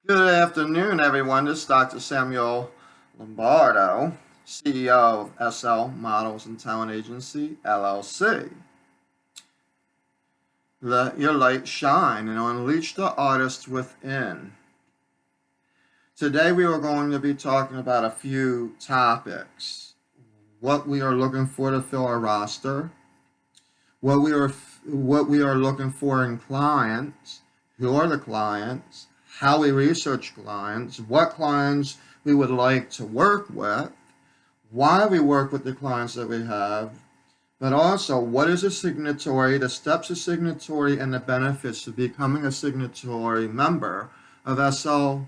Good afternoon, everyone. This is Dr. Samuel Lombardo, CEO of SL Models and Talent Agency, LLC. Let your light shine and unleash the artist within. Today, we are going to be talking about a few topics. What we are looking for to fill our roster, what we are looking for in clients, who are the clients, how we research clients, what clients we would like to work with, why we work with the clients that we have, but also what is a signatory, the steps of signatory, and the benefits of becoming a signatory member of SL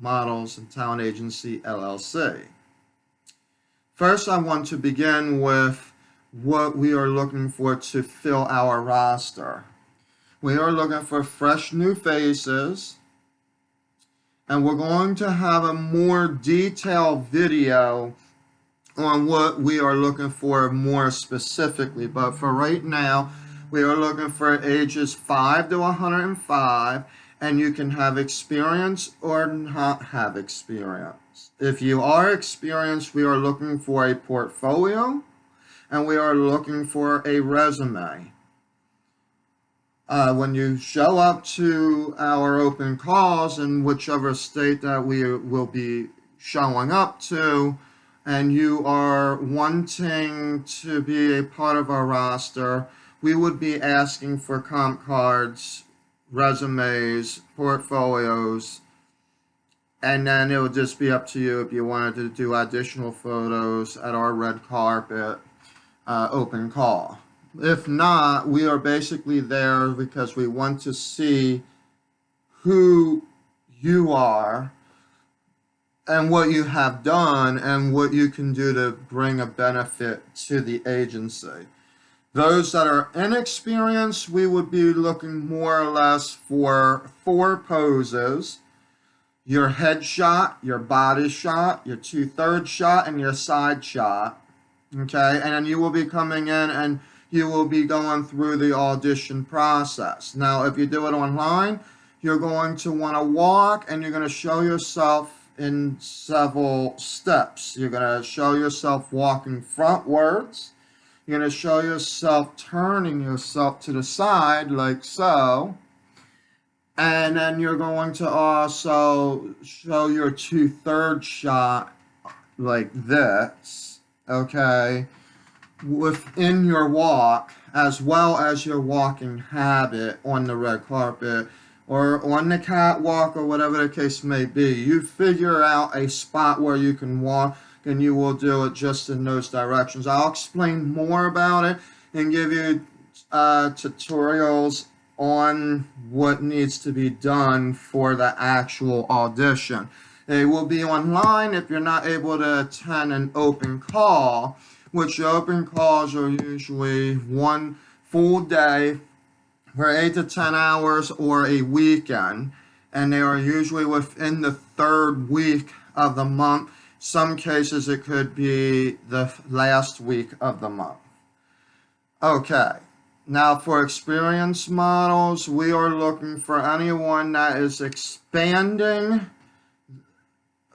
Models and Talent Agency LLC. First, I want to begin with what we are looking for to fill our roster. We are looking for fresh new faces, and we're going to have a more detailed video on what we are looking for more specifically. But for right now, we are looking for ages 5 to 105, and you can have experience or not have experience. If you are experienced, we are looking for a portfolio, and we are looking for a resume. When you show up to our open calls in whichever state that we will be showing up to, and you are wanting to be a part of our roster, we would be asking for comp cards, resumes, portfolios, and then it would just be up to you if you wanted to do additional photos at our red carpet open call. If not, we are basically there because we want to see who you are and what you have done and what you can do to bring a benefit to the agency. Those that are inexperienced, we would be looking more or less for 4 poses: your head shot, your body shot, your 2/3 shot, and your side shot. Okay, and then you will be coming in and you will be going through the audition process. Now, if you do it online, you're going to want to walk and you're going to show yourself in several steps. You're going to show yourself walking frontwards. You're going to show yourself turning yourself to the side like so. And then you're going to also show your 2/3 shot like this, okay, within your walk, as well as your walking habit on the red carpet or on the catwalk or whatever the case may be. You figure out a spot where you can walk and you will do it just in those directions. I'll explain more about it and give you tutorials on what needs to be done for the actual audition. It will be online if you're not able to attend an open call, which open calls are usually one full day for 8 to 10 hours or a weekend, and they are usually within the 3rd week of the month. Some cases it could be the last week of the month. Okay, now for experienced models, we are looking for anyone that is expanding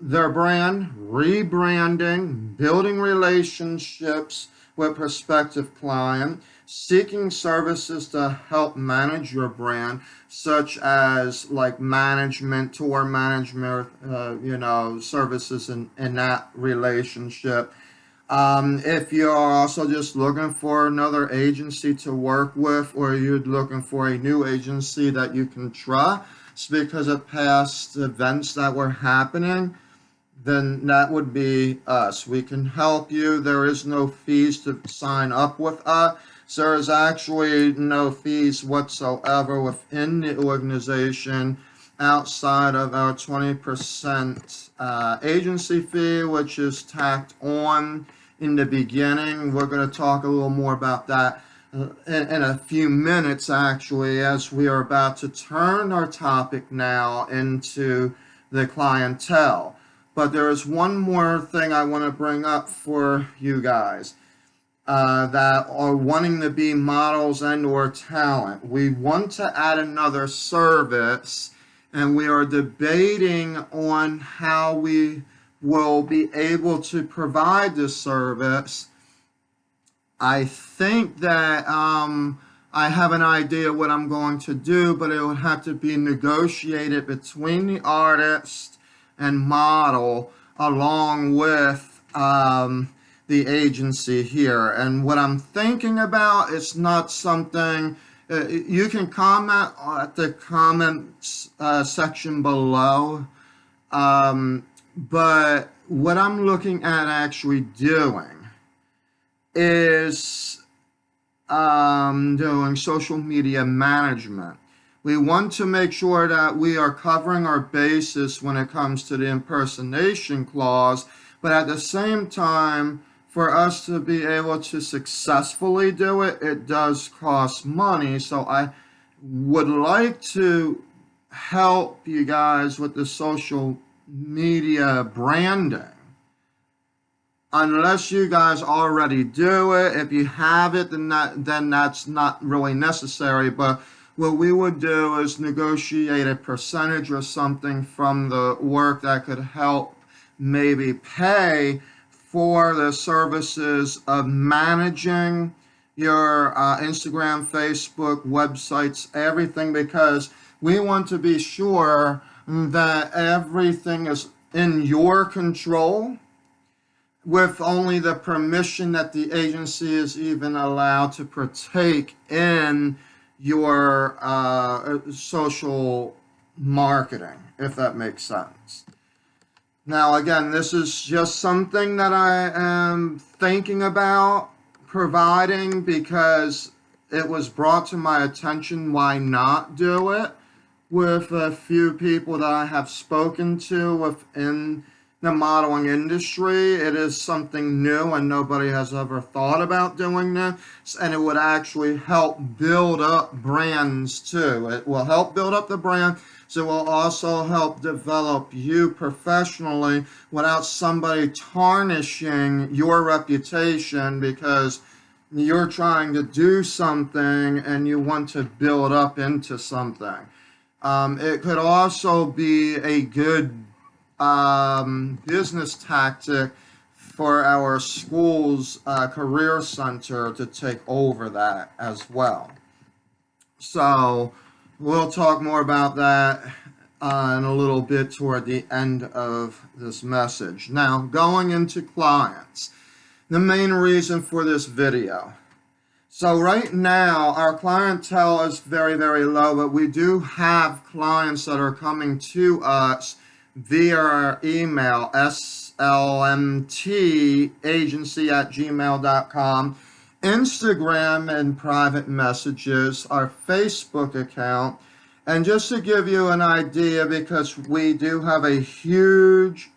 their brand, rebranding, building relationships with prospective client, seeking services to help manage your brand, such as like management, tour management, services in that relationship. If you're also just looking for another agency to work with, or you're looking for a new agency that you can trust because of past events that were happening, then that would be us. We can help you. There is no fees to sign up with us. So there is actually no fees whatsoever within the organization outside of our 20% agency fee, which is tacked on in the beginning. We're going to talk a little more about that in a few minutes, actually, as we are about to turn our topic now into the clientele. But there is one more thing I want to bring up for you guys that are wanting to be models and or talent. We want to add another service and we are debating on how we will be able to provide this service. I think that I have an idea what I'm going to do, but it would have to be negotiated between the artist and model along with the agency here. And what I'm thinking about is not something, you can comment at the comments section below, but what I'm looking at actually doing is doing social media management. We want to make sure that we are covering our bases when it comes to the impersonation clause, but at the same time, for us to be able to successfully do it, it does cost money. So I would like to help you guys with the social media branding. Unless you guys already do it, if you have it, then that's not really necessary. But what we would do is negotiate a percentage or something from the work that could help maybe pay for the services of managing your Instagram, Facebook, websites, everything, because we want to be sure that everything is in your control, with only the permission that the agency is even allowed to partake in your social marketing, if that makes sense. Now, again, this is just something that I am thinking about providing because it was brought to my attention. Why not do it with a few people that I have spoken to within the modeling industry? It is something new and nobody has ever thought about doing this, and it would actually help build up brands too. It will help build up the brand, so it will also help develop you professionally without somebody tarnishing your reputation because you're trying to do something and you want to build up into something. It could also be a good business tactic for our school's career center to take over that as well. So we'll talk more about that in a little bit toward the end of this message. Now, going into clients, the main reason for this video. So right now, our clientele is very, very low, but we do have clients that are coming to us via our email, slmtagency@gmail.com, Instagram and private messages, our Facebook account. And just to give you an idea, because we do have a huge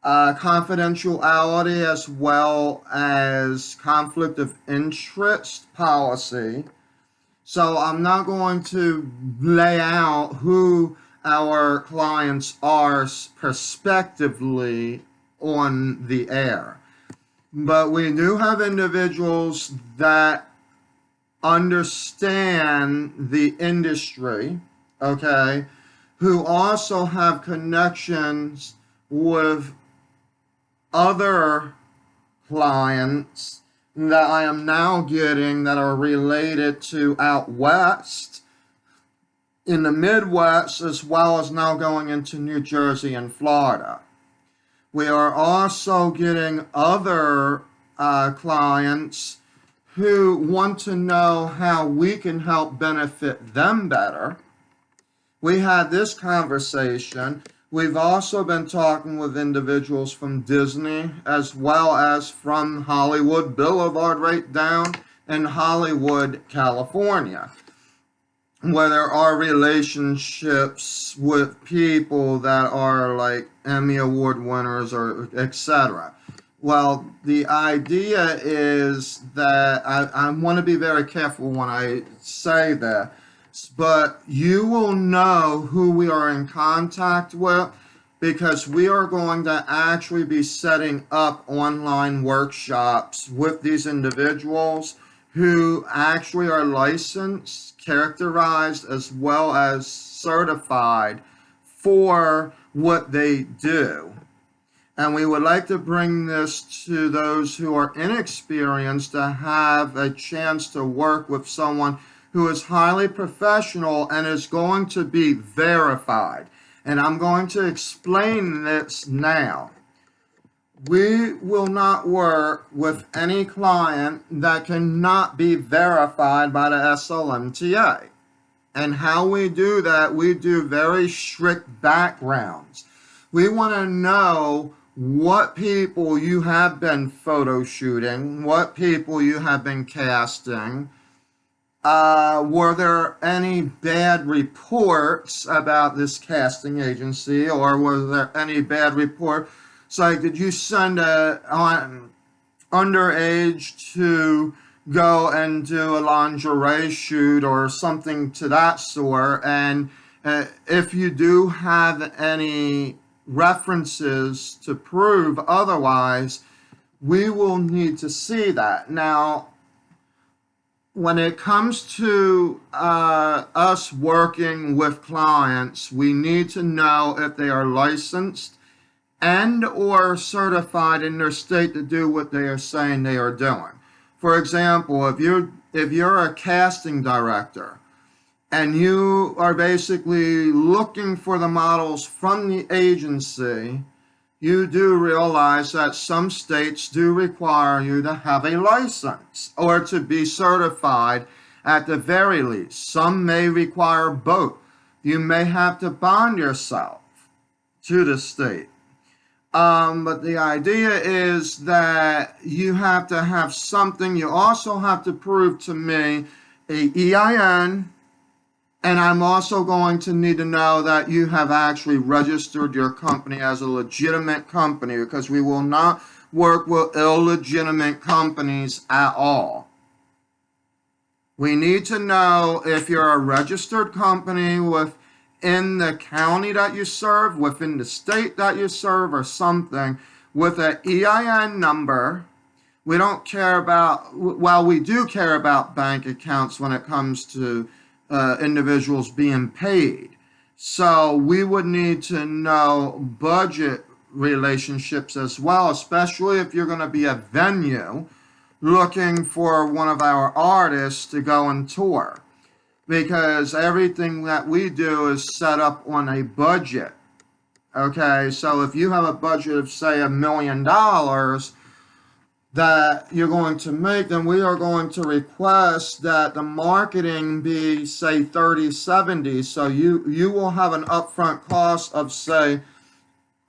confidentiality as well as conflict of interest policy. So I'm not going to lay out who our clients are prospectively on the air. But we do have individuals that understand the industry, okay, who also have connections with other clients that I am now getting that are related to out west, in the Midwest, as well as now going into New Jersey and Florida. We are also getting other clients who want to know how we can help benefit them better. We had this conversation. We've also been talking with individuals from Disney as well as from Hollywood Boulevard right down in Hollywood, California, where there are relationships with people that are like Emmy Award winners or etc. Well, the idea is that I want to be very careful when I say that, but you will know who we are in contact with because we are going to actually be setting up online workshops with these individuals who actually are licensed, characterized, as well as certified for what they do. And we would like to bring this to those who are inexperienced to have a chance to work with someone who is highly professional and is going to be verified. And I'm going to explain this now. We will not work with any client that cannot be verified by the SLMTA. And how we do that, we do very strict backgrounds. We want to know what people you have been photo shooting, what people you have been casting. Were there any bad reports about this casting agency, or were there any bad reports? Like, did you send an underage to go and do a lingerie shoot or something to that sort? And if you do have any references to prove otherwise, we will need to see that. Now, when it comes to us working with clients, we need to know if they are licensed and or certified in their state to do what they are saying they are doing. For example, if you're a casting director and you are basically looking for the models from the agency, you do realize that some states do require you to have a license or to be certified at the very least. Some may require both. You may have to bond yourself to the state. But the idea is that you have to have something. You also have to prove to me a EIN, and I'm also going to need to know that you have actually registered your company as a legitimate company, because we will not work with illegitimate companies at all. We need to know if you're a registered company within the county that you serve, within the state that you serve, or something with an EIN number. We don't care about, well, we do care about bank accounts when it comes to individuals being paid. So we would need to know budget relationships as well, especially if you're going to be a venue looking for one of our artists to go and tour, because everything that we do is set up on a budget. Okay, so if you have a budget of, say, $1 million that you're going to make, then we are going to request that the marketing be, say, 30/70. So you will have an upfront cost of, say,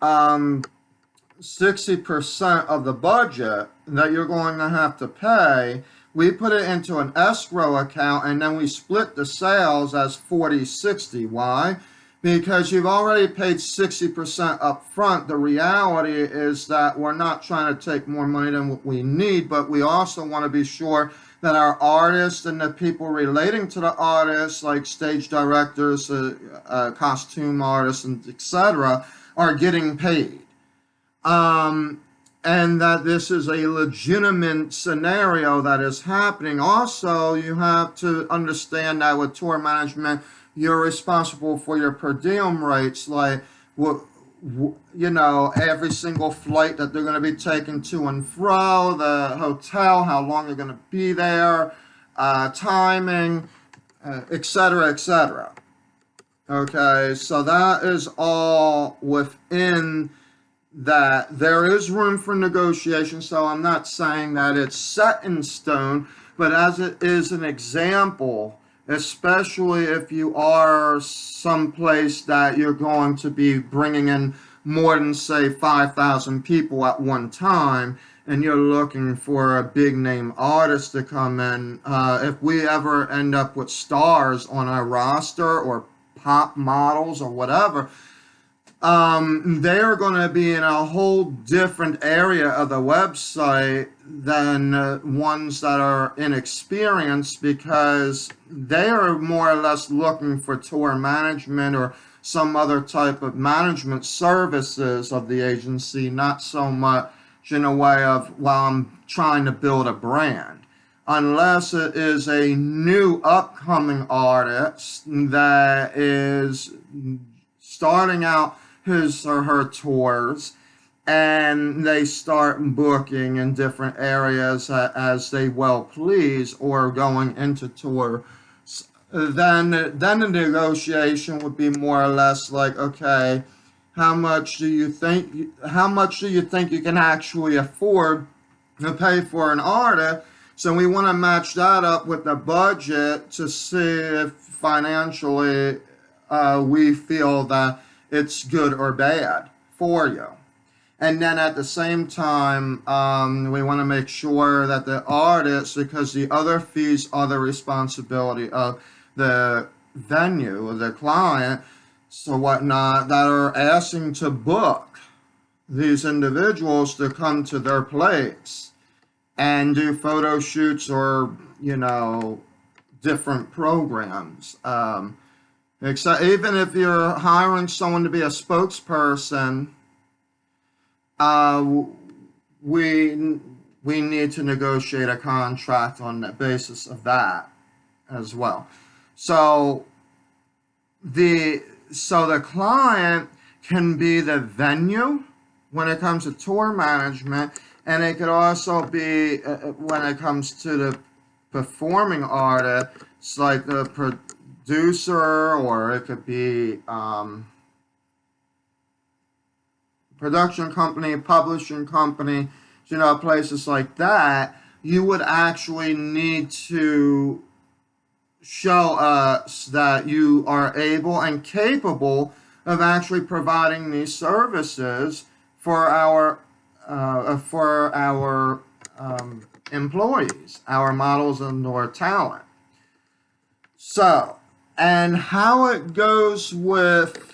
60% of the budget that you're going to have to pay. We put it into an escrow account, and then we split the sales as 40/60. Why? Because you've already paid 60% up front. The reality is that we're not trying to take more money than what we need, but we also want to be sure that our artists and the people relating to the artists, like stage directors, costume artists, and etc., are getting paid. And that this is a legitimate scenario that is happening. Also, you have to understand that with tour management, you're responsible for your per diem rates, like, every single flight that they're going to be taking to and fro, the hotel, how long they're going to be there, timing, etc., etc. Okay, so that is all within that. There is room for negotiation, so I'm not saying that it's set in stone, but as it is an example, especially if you are someplace that you're going to be bringing in more than, say, 5,000 people at one time, and you're looking for a big name artist to come in. If we ever end up with stars on our roster or pop models or whatever, they are going to be in a whole different area of the website than ones that are inexperienced, because they are more or less looking for tour management or some other type of management services of the agency, not so much in a way of, well, I'm trying to build a brand. unless it is a new upcoming artist that is starting out his or her tours, and they start booking in different areas as they well please, or going into tour. Then the negotiation would be more or less like, okay, how much do you think you can actually afford to pay for an artist? So we want to match that up with the budget to see if financially we feel that it's good or bad for you. And then at the same time, we want to make sure that the artists, because the other fees are the responsibility of the venue or the client, so whatnot, that are asking to book these individuals to come to their place and do photo shoots or, different programs. Except even if you're hiring someone to be a spokesperson, we need to negotiate a contract on the basis of that as well. So the client can be the venue when it comes to tour management, and it could also be when it comes to the performing artist, it's like the producer, or it could be production company, publishing company, places like that. You would actually need to show us that you are able and capable of actually providing these services for our employees, our models, and our talent. So, and how it goes with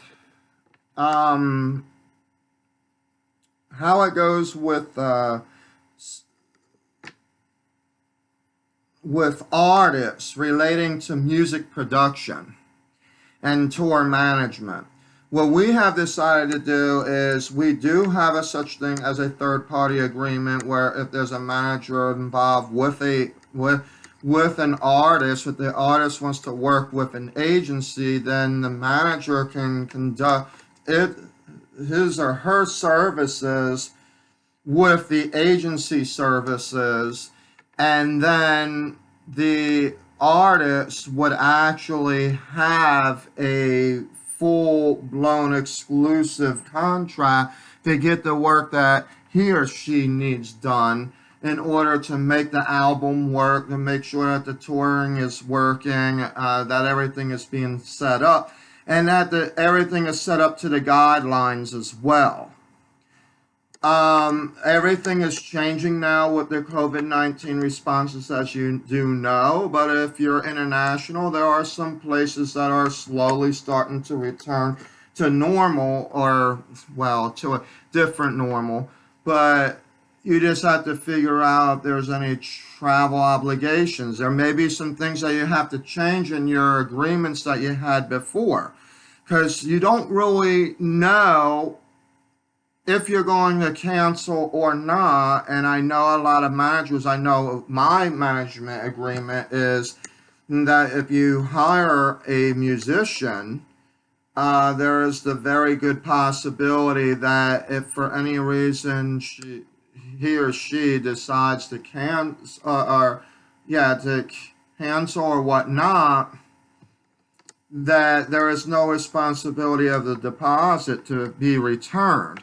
with artists relating to music production and tour management. What we have decided to do is we do have a such thing as a third-party agreement, where if there's a manager involved with an artist, if the artist wants to work with an agency, then the manager can conduct his or her services with the agency services, and then the artist would actually have a full-blown exclusive contract to get the work that he or she needs done in order to make the album work, to make sure that the touring is working, that everything is being set up, and that everything is set up to the guidelines as well. Everything is changing now with the COVID-19 responses, as you do know, but if you're international, there are some places that are slowly starting to return to normal, or, well, to a different normal, but you just have to figure out if there's any travel obligations. There may be some things that you have to change in your agreements that you had before, because you don't really know if you're going to cancel or not. And I know a lot of managers, I know my management agreement is that if you hire a musician, there is the very good possibility that if for any reason he or she decides to cancel or whatnot, that there is no responsibility of the deposit to be returned.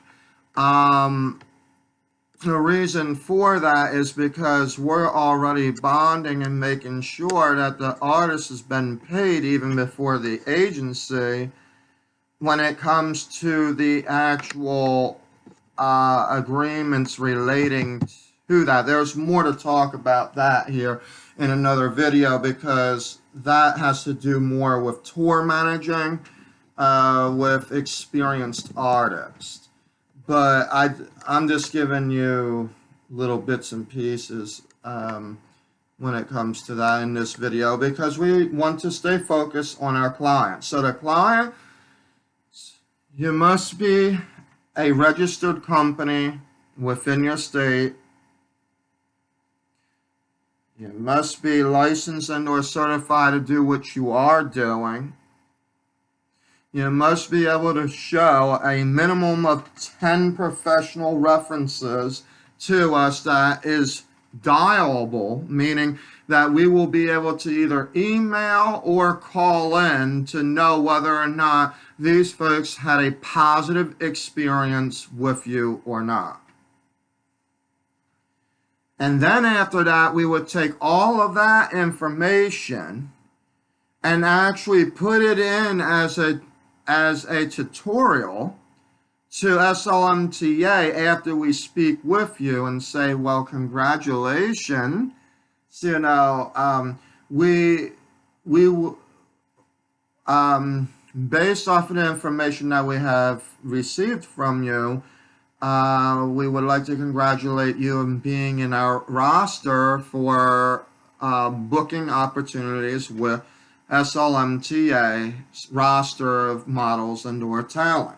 The reason for that is because we're already bonding and making sure that the artist has been paid even before the agency when it comes to the actual agreements relating to that. There's more to talk about that here in another video, because that has to do more with tour managing with experienced artists. But I'm just giving you little bits and pieces when it comes to that in this video, because we want to stay focused on our client. So the client, you must be a registered company within your state. You must be licensed and or certified to do what you are doing. You must be able to show a minimum of 10 professional references to us that is dialable, meaning that we will be able to either email or call in to know whether or not these folks had a positive experience with you or not. And then after that, we would take all of that information and actually put it in as a tutorial to SLMTA after we speak with you and say, well, congratulations, you know, we based off of the information that we have received from you, we would like to congratulate you on being in our roster for booking opportunities with SLMTA's roster of models and or talent.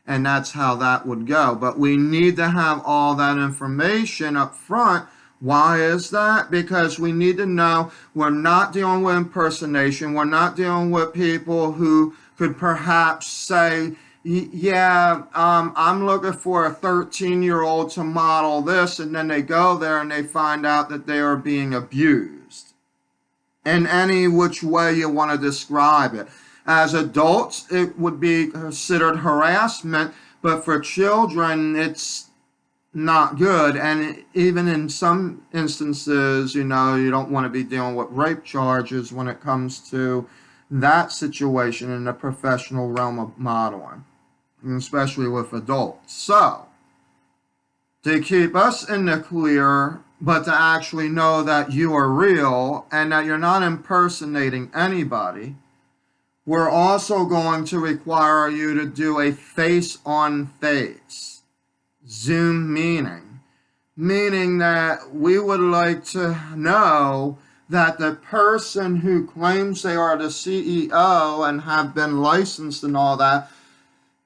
And that's how that would go. But we need to have all that information up front. Why is that? Because we need to know we're not dealing with impersonation. We're not dealing with people who could perhaps say, yeah, I'm looking for a 13-year-old to model this, and then they go there and they find out that they are being abused. In any which way you want to describe it. As adults, it would be considered harassment, but for children, it's not good. And even in some instances, you know, you don't want to be dealing with rape charges when it comes to that situation in the professional realm of modeling, especially with adults. So, to keep us in the clear, but to actually know that you are real and that you're not impersonating anybody, we're also going to require you to do a face-on-face Zoom meaning that we would like to know that the person who claims they are the CEO and have been licensed and all that,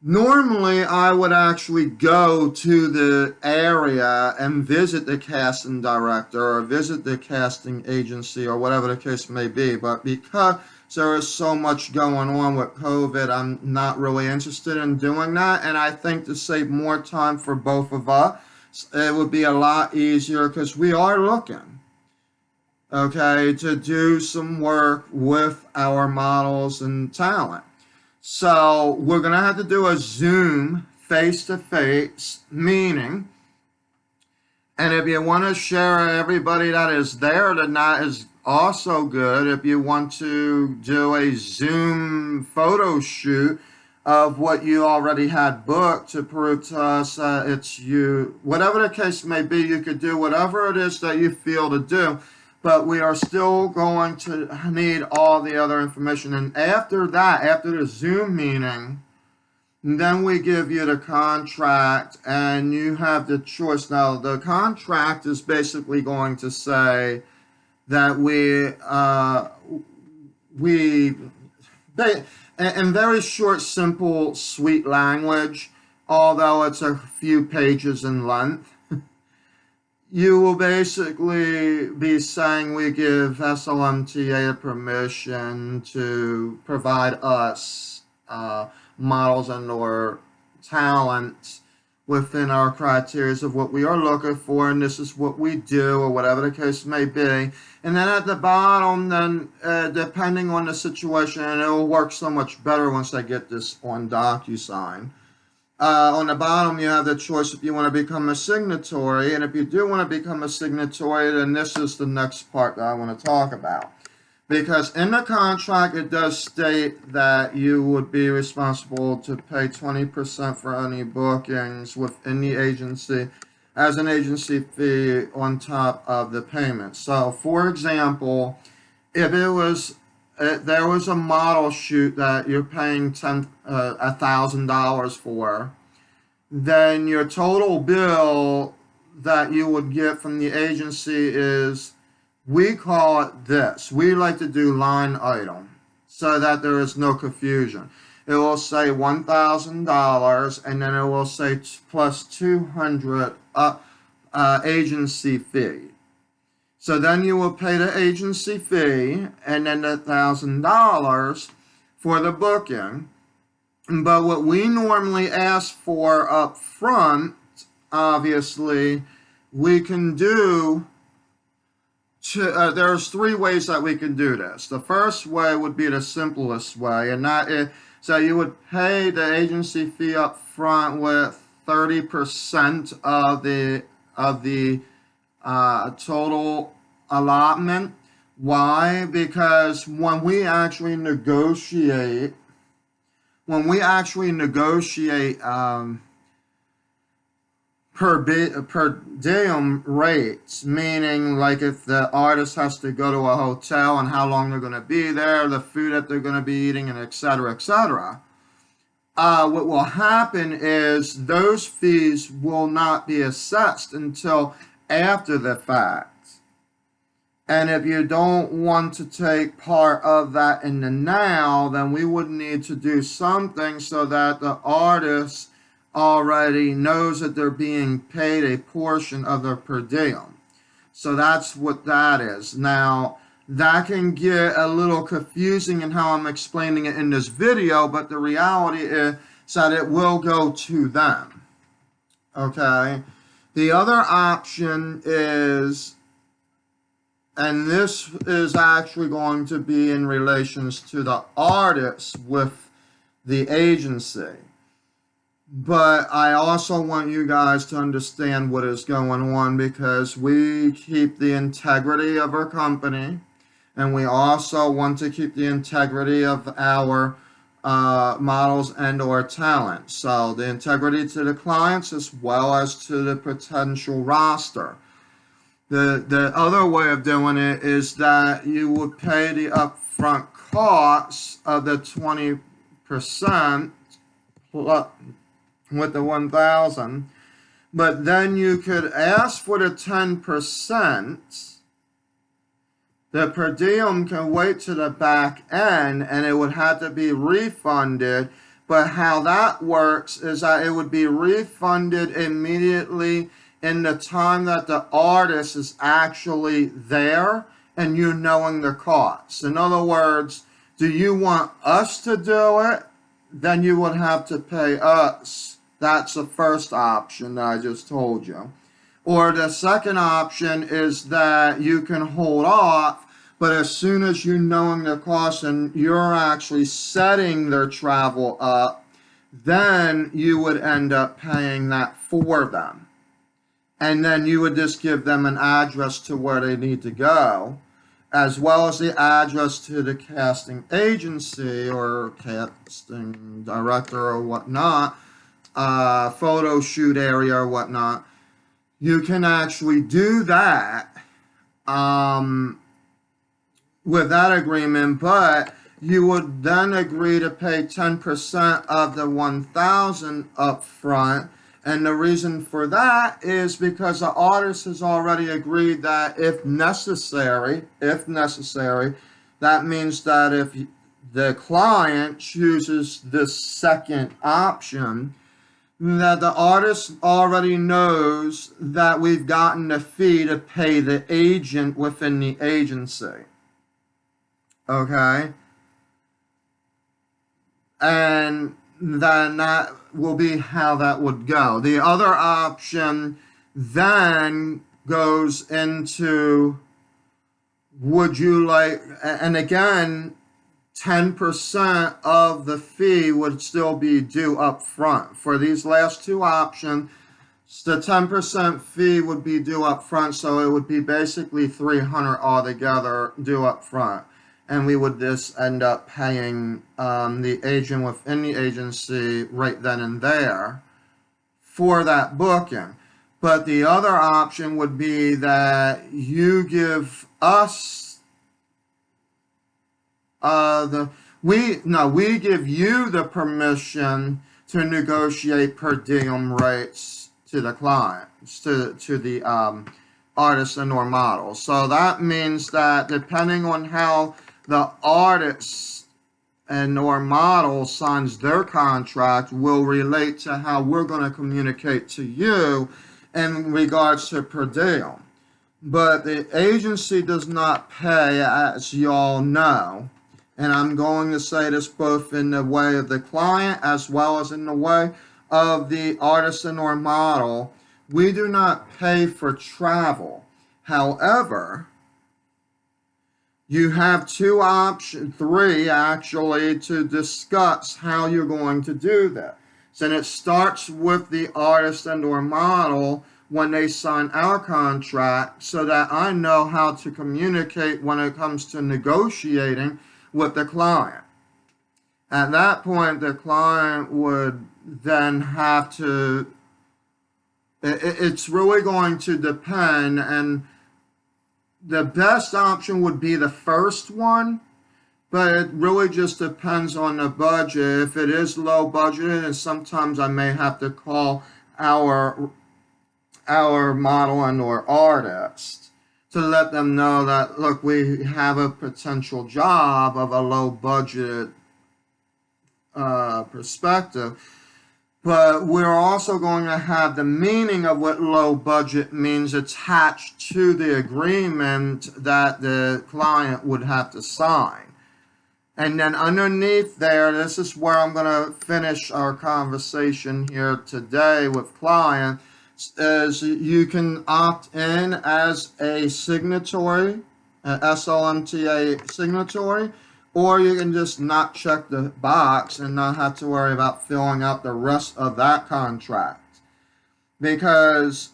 normally I would actually go to the area and visit the casting director or visit the casting agency or whatever the case may be, but because there is so much going on with COVID, I'm not really interested in doing that. And I think to save more time for both of us, it would be a lot easier because we are looking, okay, to do some work with our models and talent. So we're going to have to do a Zoom face-to-face meeting. And if you want to share everybody that is there, then that is also good. If you want to do a Zoom photo shoot of what you already had booked to prove to us it's you, whatever the case may be, you could do whatever it is that you feel to do. But we are still going to need all the other information. And after that, after the Zoom meeting, then we give you the contract and you have the choice. Now, the contract is basically going to say that in very short, simple, sweet language, although it's a few pages in length, you will basically be saying we give SLMTA permission to provide us models and or talent within our criteria of what we are looking for, and this is what we do, or whatever the case may be. And then at the bottom, then depending on the situation, and it will work so much better once I get this on DocuSign. On the bottom, you have the choice if you want to become a signatory, and if you do want to become a signatory, then this is the next part that I want to talk about. Because in the contract, it does state that you would be responsible to pay 20% for any bookings within the agency as an agency fee on top of the payment. So, for example, if there was a model shoot that you're paying $1,000 for, then your total bill that you would get from the agency is, we call it this. We like to do line item so that there is no confusion. It will say $1,000 and then it will say plus $200 agency fee. So then you will pay the agency fee and then the $1,000 for the booking. But what we normally ask for up front, obviously, we can do. There's three ways that we can do this. The first way would be the simplest way, and that is, so you would pay the agency fee up front with 30% of the total allotment. Why? Because when we actually negotiate per diem rates, meaning like if the artist has to go to a hotel and how long they're going to be there, the food that they're going to be eating, and etc., etc. What will happen is those fees will not be assessed until after the fact. And if you don't want to take part of that in the now, then we would need to do something so that the artist already knows that they're being paid a portion of their per diem. So that's what that is. Now, that can get a little confusing in how I'm explaining it in this video, but the reality is that it will go to them. Okay? The other option is, and this is actually going to be in relations to the artists with the agency. But I also want you guys to understand what is going on, because we keep the integrity of our company, and we also want to keep the integrity of our models and or talent. So the integrity to the clients as well as to the potential roster. The other way of doing it is that you would pay the upfront costs of the 20% with the 1,000, but then you could ask for the 10%. The per diem can wait to the back end, and it would have to be refunded. But how that works is that it would be refunded immediately in the time that the artist is actually there and you knowing the costs. In other words, do you want us to do it? Then you would have to pay us. That's the first option that I just told you. Or the second option is that you can hold off, but as soon as you knowing the cost and you're actually setting their travel up, then you would end up paying that for them. And then you would just give them an address to where they need to go, as well as the address to the casting agency or casting director or whatnot, photo shoot area or whatnot. You can actually do that with that agreement, but you would then agree to pay 10% of the 1,000 up front. And the reason for that is because the artist has already agreed that if necessary, that means that if the client chooses this second option, that the artist already knows that we've gotten the fee to pay the agent within the agency. Okay? And then that will be how that would go. The other option then goes into, would you like, and again, 10% of the fee would still be due up front. For these last two options, the 10% fee would be due up front, so it would be basically $300 altogether due up front. And we would just end up paying the agent within the agency right then and there for that booking. But the other option would be that you give us we give you the permission to negotiate per diem rates to the clients, to the artists and or models. So that means that depending on how the artist and or model signs their contract will relate to how we're going to communicate to you in regards to per diem. But the agency does not pay, as you all know. And I'm going to say this both in the way of the client as well as in the way of the artisan or model. We do not pay for travel. However, you have three actually, to discuss how you're going to do that. And it starts with the artist and or model when they sign our contract, so that I know how to communicate when it comes to negotiating with the client. At that point, the client would then have to, it's really going to depend, and the best option would be the first one, but it really just depends on the budget. If it is low budgeted, and sometimes I may have to call our model and or artist to let them know that, look, we have a potential job of a low budget perspective. But we're also going to have the meaning of what low budget means attached to the agreement that the client would have to sign. And then underneath there, this is where I'm going to finish our conversation here today with client, is you can opt in as a signatory, an SLMTA signatory, or you can just not check the box and not have to worry about filling out the rest of that contract. Because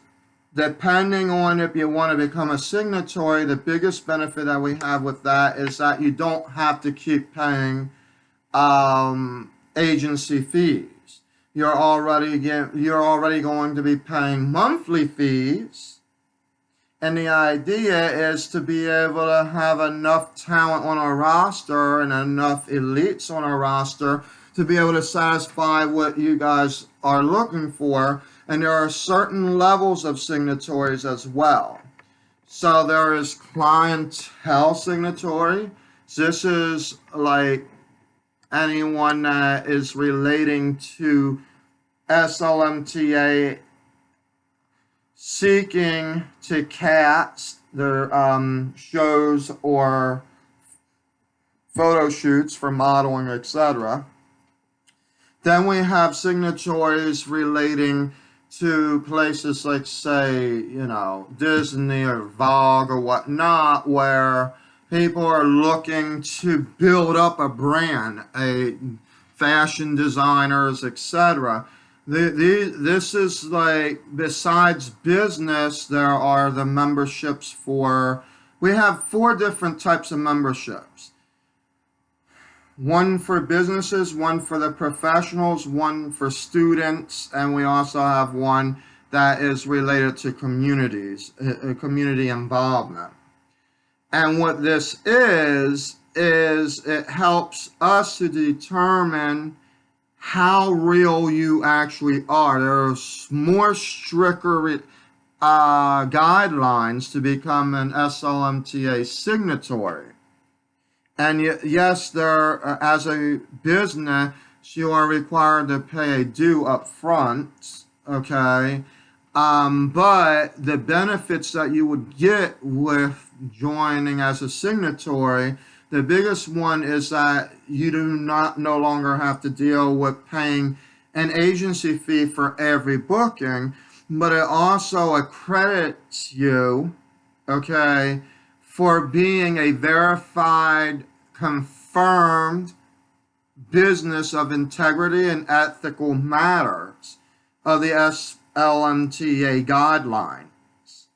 depending on if you want to become a signatory, the biggest benefit that we have with that is that you don't have to keep paying agency fees. You're already going to be paying monthly fees. And the idea is to be able to have enough talent on our roster and enough elites on our roster to be able to satisfy what you guys are looking for. And there are certain levels of signatories as well. So there is clientele signatory. This is like anyone that is relating to SLMTA seeking to cast their shows or photo shoots for modeling, etc. Then we have signatories relating to places like, say, Disney or Vogue or whatnot, where people are looking to build up a brand, fashion designers, etc. This is like, besides business, there are the memberships for, we have 4 different types of memberships. One for businesses, one for the professionals, one for students, and we also have one that is related to communities, community involvement. And what this is it helps us to determine how real you actually are. There are more stricter guidelines to become an SLMTA signatory. And yes, as a business, you are required to pay a due up front, okay? But the benefits that you would get with joining as a signatory, the biggest one is that you do no longer have to deal with paying an agency fee for every booking, but it also accredits you, okay, for being a verified, confirmed business of integrity and ethical matters of the SLMTA guidelines.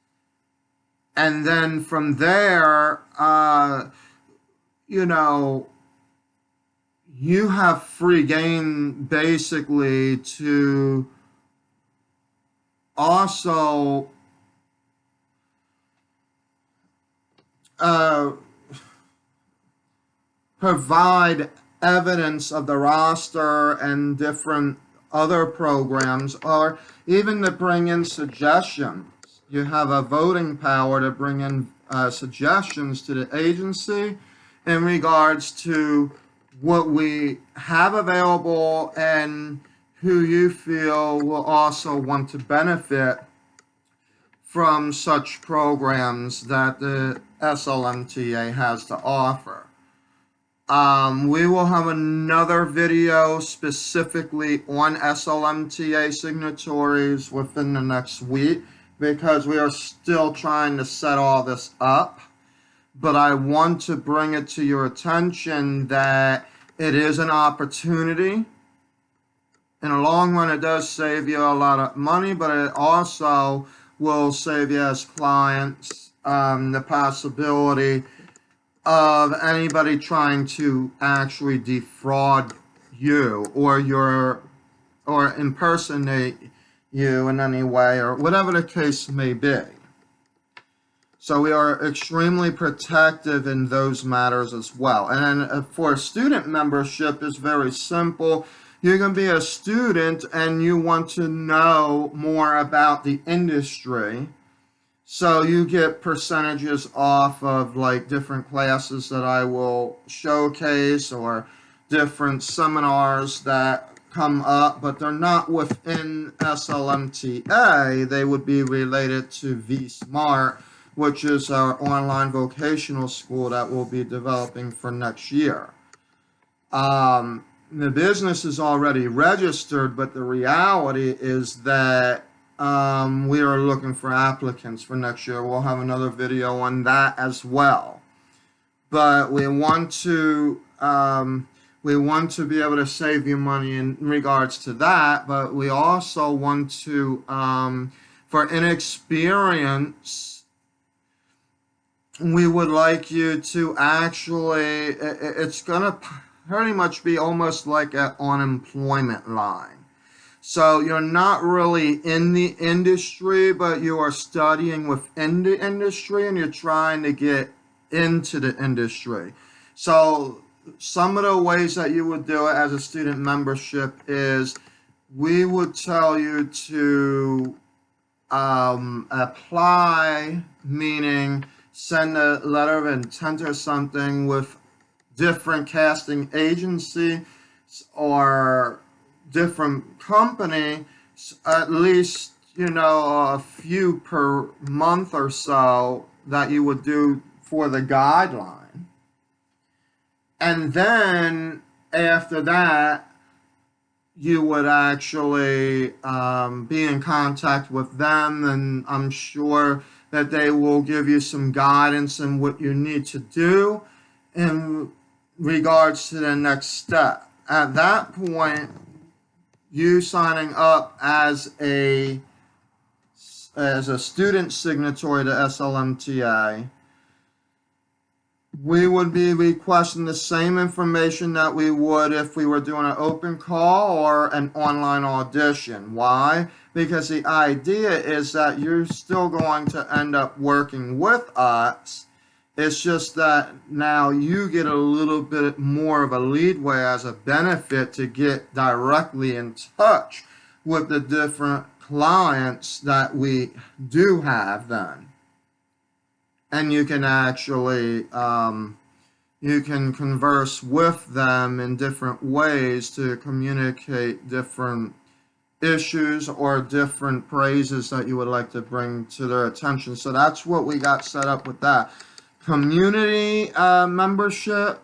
And then from there, you have free game basically to also provide evidence of the roster and different other programs, or even to bring in suggestions. You have a voting power to bring in suggestions to the agency in regards to what we have available and who you feel will also want to benefit from such programs that the SLMTA has to offer. We will have another video specifically on SLMTA signatories within the next week because we are still trying to set all this up. But I want to bring it to your attention that it is an opportunity. In the long run, it does save you a lot of money, but it also will save you as clients the possibility of anybody trying to actually defraud you or impersonate you in any way or whatever the case may be. So we are extremely protective in those matters as well. And then for student membership, it's very simple. You can be a student and you want to know more about the industry. So you get percentages off of like different classes that I will showcase or different seminars that come up, but they're not within SLMTA. They would be related to vSmart, which is our online vocational school that we'll be developing for next year. The business is already registered, but the reality is that we are looking for applicants for next year. We'll have another video on that as well. But we want to be able to save you money in regards to that, but we also want to, for inexperience, we would like you to actually, it's going to pretty much be almost like an unemployment line. So you're not really in the industry, but you are studying within the industry and you're trying to get into the industry. So some of the ways that you would do it as a student membership is we would tell you to apply, meaning send a letter of intent or something with different casting agency or different company, at least, a few per month or so that you would do for the guideline. And then after that, you would actually be in contact with them, and I'm sure that they will give you some guidance in what you need to do in regards to the next step. At that point, you signing up as a student signatory to SLMTA, we would be requesting the same information that we would if we were doing an open call or an online audition. Why? Because the idea is that you're still going to end up working with us. It's just that now you get a little bit more of a leadway as a benefit to get directly in touch with the different clients that we do have then. And you can actually, you can converse with them in different ways to communicate different issues or different praises that you would like to bring to their attention. So that's what we got set up with that. Community membership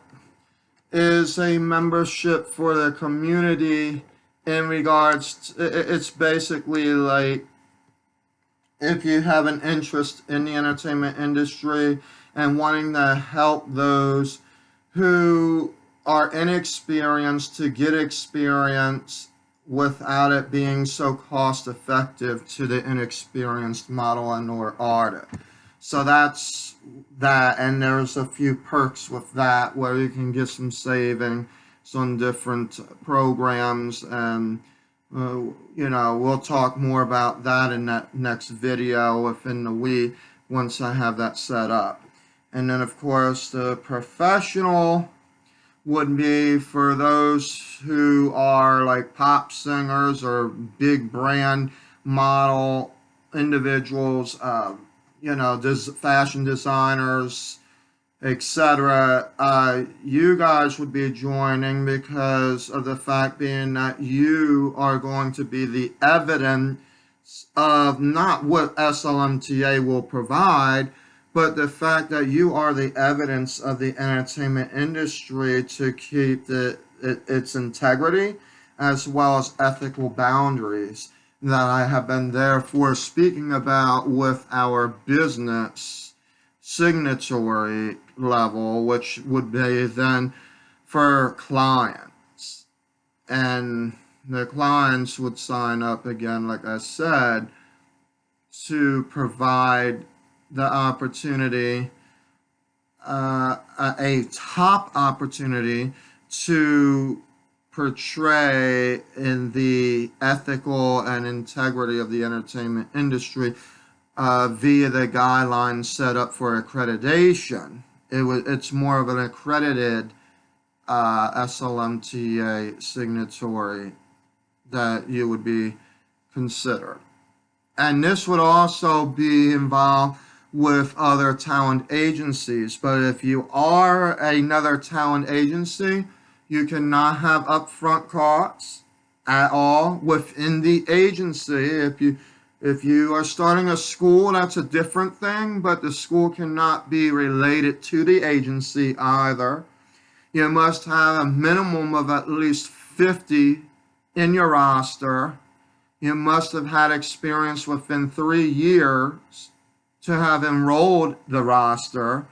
is a membership for the community in regards to, it's basically like if you have an interest in the entertainment industry and wanting to help those who are inexperienced to get experience without it being so cost effective to the inexperienced model and or artist. So that's that, and there's a few perks with that where you can get some savings on different programs, and we'll talk more about that in that next video within the week once I have that set up. And then of course the professional would be for those who are like pop singers or big brand model individuals, fashion designers, etc. You guys would be joining because of the fact being that you are going to be the evidence of not what SLMTA will provide, but the fact that you are the evidence of the entertainment industry to keep its integrity as well as ethical boundaries that I have been therefore speaking about with our business signatory level, which would be then for clients. And the clients would sign up again, like I said, to provide the opportunity, a top opportunity to portray in the ethical and integrity of the entertainment industry via the guidelines set up for accreditation. It's more of an accredited SLMTA signatory that you would be considered. And this would also be involved with other talent agencies. But if you are another talent agency, you cannot have upfront costs at all within the agency. If you are starting a school, that's a different thing, but the school cannot be related to the agency either. You must have a minimum of at least 50 in your roster. You must have had experience within 3 years to have enrolled the roster,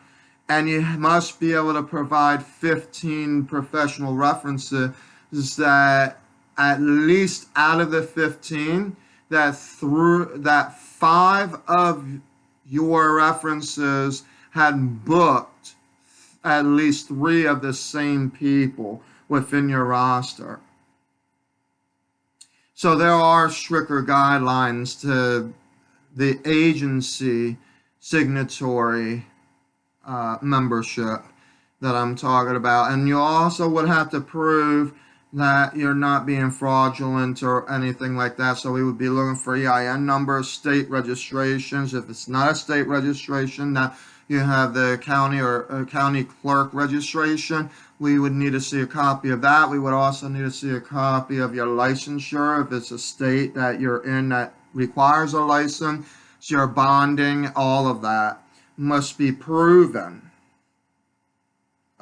and you must be able to provide 15 professional references that at least out of the 15, that 5 of your references had booked at least 3 of the same people within your roster. So there are stricter guidelines to the agency signatory membership that I'm talking about. And you also would have to prove that you're not being fraudulent or anything like that. So we would be looking for EIN numbers, state registrations. If it's not a state registration, that you have the county or county clerk registration, we would need to see a copy of that. We would also need to see a copy of your licensure if it's a state that you're in that requires a license. So your bonding, all of that must be proven.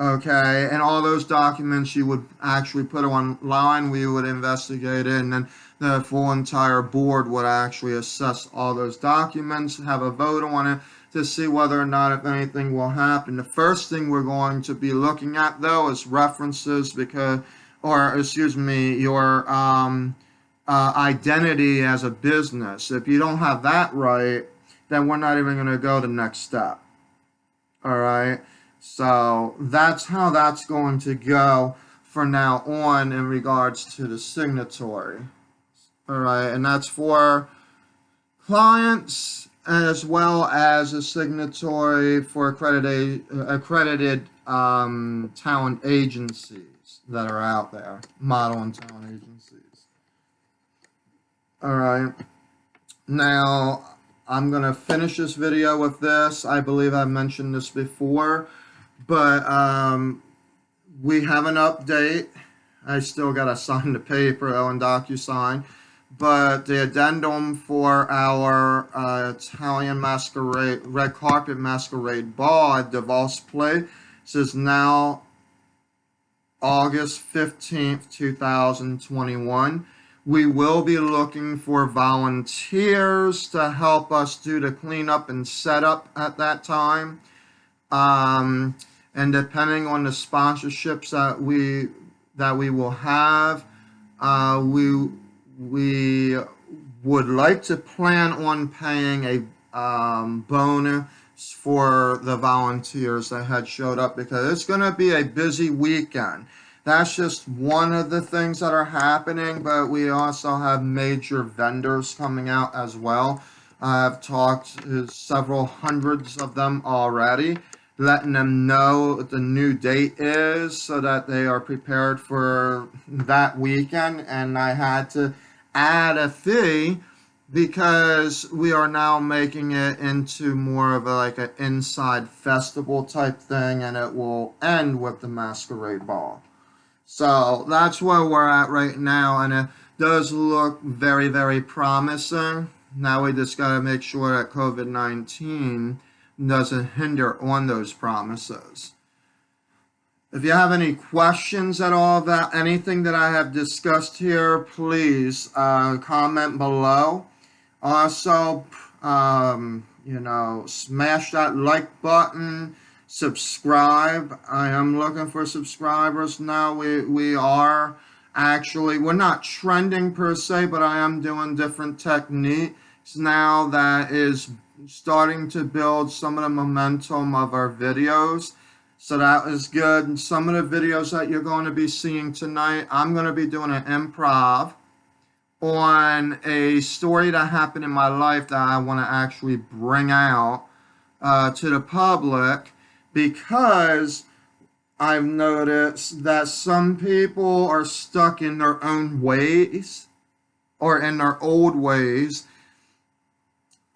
Okay, and all those documents you would actually put online, we would investigate it, and then the full entire board would actually assess all those documents, have a vote on it to see whether or not, if anything, will happen. The first thing we're going to be looking at, though, is references, your identity as a business. If you don't have that right, then we're not even going to go the next step. All right. So that's how that's going to go for now on in regards to the signatory. All right, and that's for clients as well as a signatory for accredited talent agencies that are out there, model and talent agencies. All right, now I'm going to finish this video with this. I believe I mentioned this before. But we have an update. I still got to sign the paper, though, and DocuSign. But the addendum for our Italian masquerade, red carpet masquerade ball at Deval's Place is now August 15th, 2021. We will be looking for volunteers to help us do the cleanup and setup at that time. And depending on the sponsorships that we will have, we would like to plan on paying a bonus for the volunteers that had showed up, because it's going to be a busy weekend. That's just one of the things that are happening, but we also have major vendors coming out as well. I've talked to several hundreds of them already, letting them know what the new date is so that they are prepared for that weekend. And I had to add a fee because we are now making it into more of like an inside festival type thing, and it will end with the masquerade ball. So that's where we're at right now, and it does look very, very promising. Now we just got to make sure that COVID-19 doesn't hinder on those promises. If you have any questions at all about anything that I have discussed here, please comment below. Also, smash that like button, subscribe. I am looking for subscribers now. We are actually, we're not trending per se, but I am doing different techniques now that is starting to build some of the momentum of our videos. So that is good. And some of the videos that you're going to be seeing tonight, I'm going to be doing an improv on a story that happened in my life that I want to actually bring out to the public, because I've noticed that some people are stuck in their own ways or in their old ways,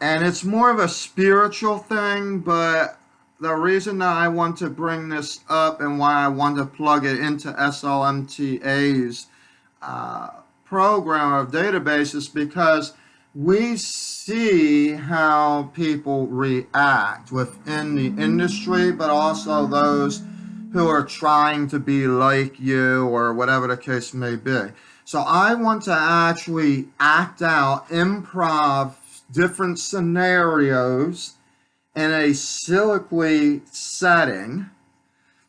and it's more of a spiritual thing. But the reason that I want to bring this up and why I want to plug it into SLMTA's program of databases, because we see how people react within the industry, but also those who are trying to be like you or whatever the case may be. So I want to actually act out, improv different scenarios in a soliloquy setting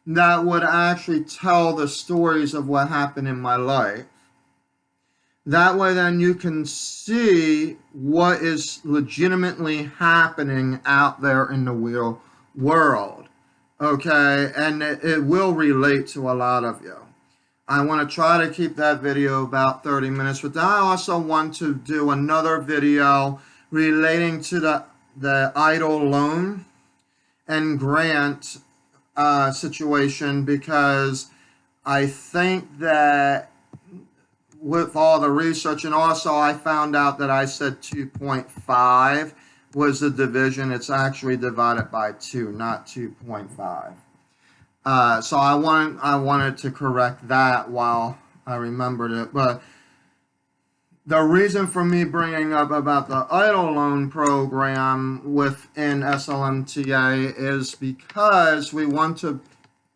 that would actually tell the stories of what happened in my life. That way then you can see what is legitimately happening out there in the real world. Okay, and it will relate to a lot of you. I want to try to keep that video about 30 minutes, but then I also want to do another video relating to the EIDL loan and grant situation, because I think that with all the research, and also I found out that I said 2.5 was the division. It's actually divided by 2, not 2.5. So I wanted to correct that while I remembered it. But the reason for me bringing up about the EIDL loan program within SLMTA is because we want to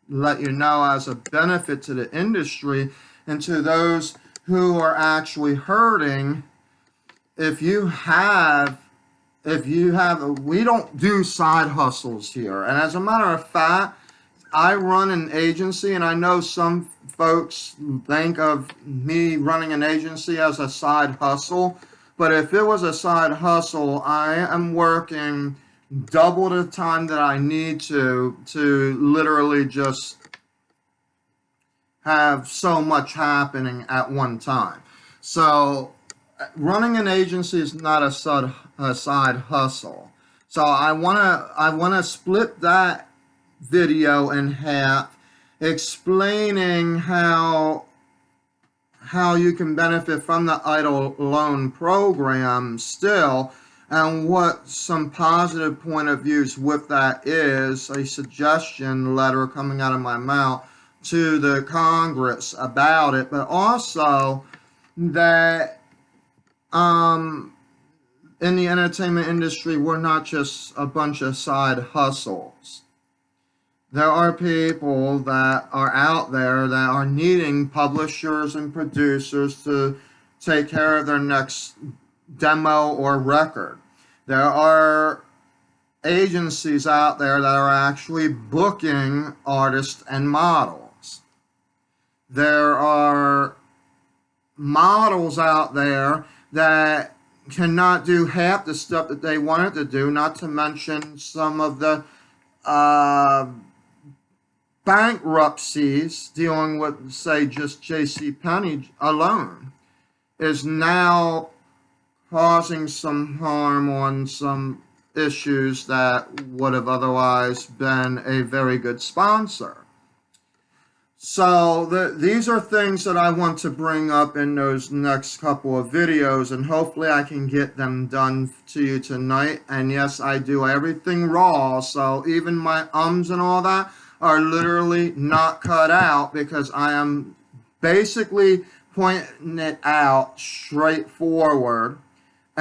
let you know, as a benefit to the industry and to those who are actually hurting, we don't do side hustles here. And as a matter of fact, I run an agency, and I know some folks think of me running an agency as a side hustle, but if it was a side hustle, I am working double the time that I need to literally just have so much happening at one time. So running an agency is not a side hustle. So I wanna split that video in half, explaining how you can benefit from the EIDL loan program still, and what some positive point of views with that is, a suggestion letter coming out of my mouth to the Congress about it, but also that in the entertainment industry, we're not just a bunch of side hustles. There are people that are out there that are needing publishers and producers to take care of their next demo or record. There are agencies out there that are actually booking artists and models. There are models out there that cannot do half the stuff that they wanted to do, not to mention some of the bankruptcies dealing with, say, just JCPenney alone is now causing some harm on some issues that would have otherwise been a very good sponsor. So these are things that I want to bring up in those next couple of videos, and hopefully I can get them done to you tonight. And yes, I do everything raw, so even my ums and all that are literally not cut out, because I am basically pointing it out straightforward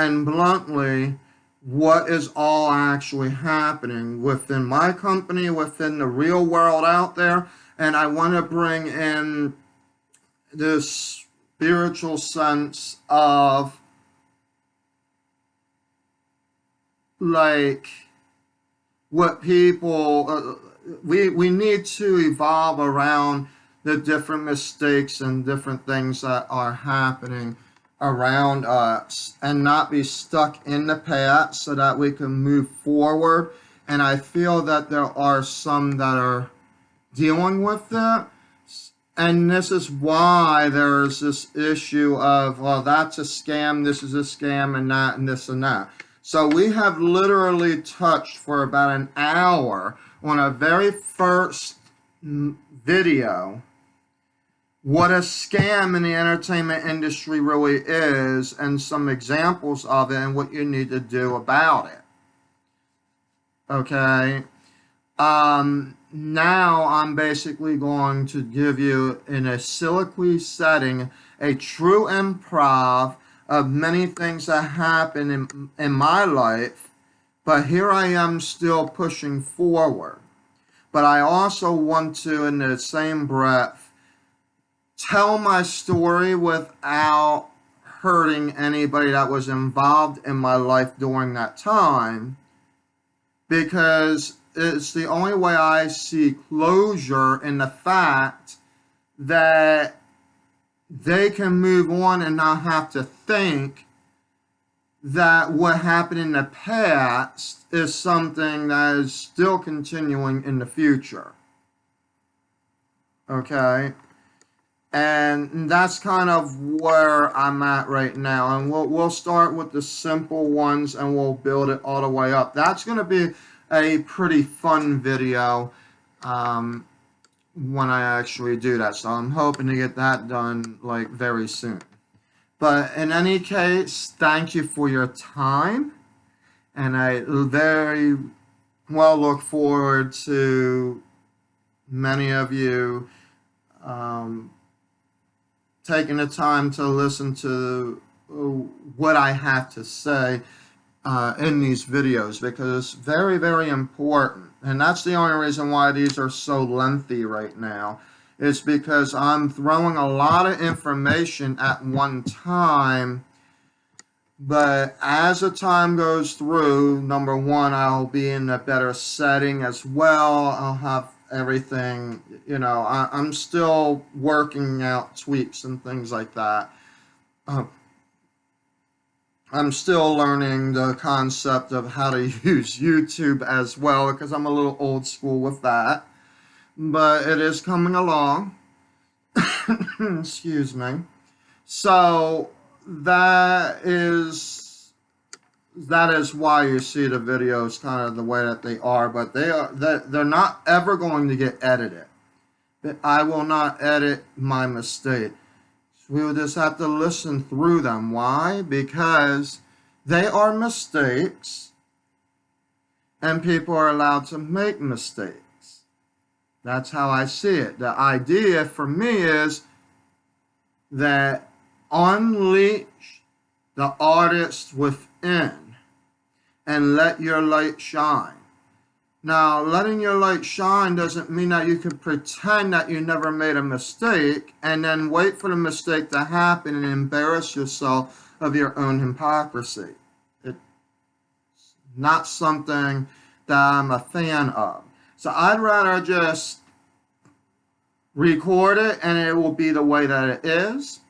and bluntly what is all actually happening within my company, within the real world out there. And I want to bring in this spiritual sense of like what people we need to evolve around the different mistakes and different things that are happening around us and not be stuck in the past so that we can move forward. And I feel that there are some that are dealing with it. And this is why there's this issue of, well, that's a scam, this is a scam, and that, and this, and that. So we have literally touched for about an hour on a very first video what a scam in the entertainment industry really is, and some examples of it, and what you need to do about it. Okay? Now I'm basically going to give you, in a soliloquy setting, a true improv of many things that happen in my life, but here I am still pushing forward. But I also want to, in the same breath, tell my story without hurting anybody that was involved in my life during that time, because it's the only way I see closure in the fact that they can move on and not have to think that what happened in the past is something that is still continuing in the future. Okay? And that's kind of where I'm at right now. And we'll start with the simple ones and we'll build it all the way up. That's going to be a pretty fun video when I actually do that. So I'm hoping to get that done like very soon. But in any case, thank you for your time. And I very well look forward to many of you taking the time to listen to what I have to say in these videos, because it's very, very important. And that's the only reason why these are so lengthy right now. It's because I'm throwing a lot of information at one time. But as the time goes through, number one, I'll be in a better setting as well. I'll have everything, I'm still working out tweaks and things like that. I'm still learning the concept of how to use YouTube as well, because I'm a little old school with that. But it is coming along. Excuse me. So that is why you see the videos kind of the way that they are, but they're not ever going to get edited. I will not edit my mistakes. We will just have to listen through them. Why? Because they are mistakes, and people are allowed to make mistakes. That's how I see it. The idea for me is that unleash the artist within and let your light shine. Now, letting your light shine doesn't mean that you can pretend that you never made a mistake and then wait for the mistake to happen and embarrass yourself of your own hypocrisy. It's not something that I'm a fan of. So I'd rather just record it and it will be the way that it is.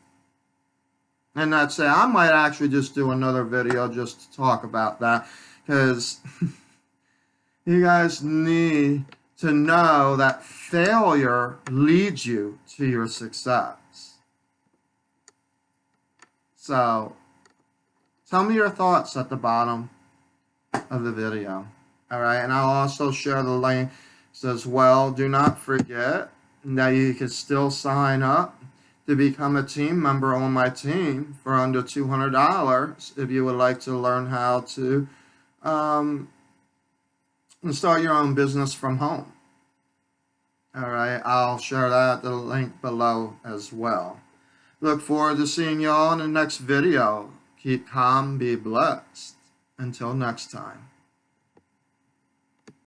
And that's it. I might actually just do another video just to talk about that, because you guys need to know that failure leads you to your success. So, tell me your thoughts at the bottom of the video. Alright, and I'll also share the links as well. Do not forget that you can still sign up to become a team member on my team for under $200 if you would like to learn how to start your own business from home. Alright, I'll share the link below as well. Look forward to seeing y'all in the next video. keep calm, be blessed. Until next time.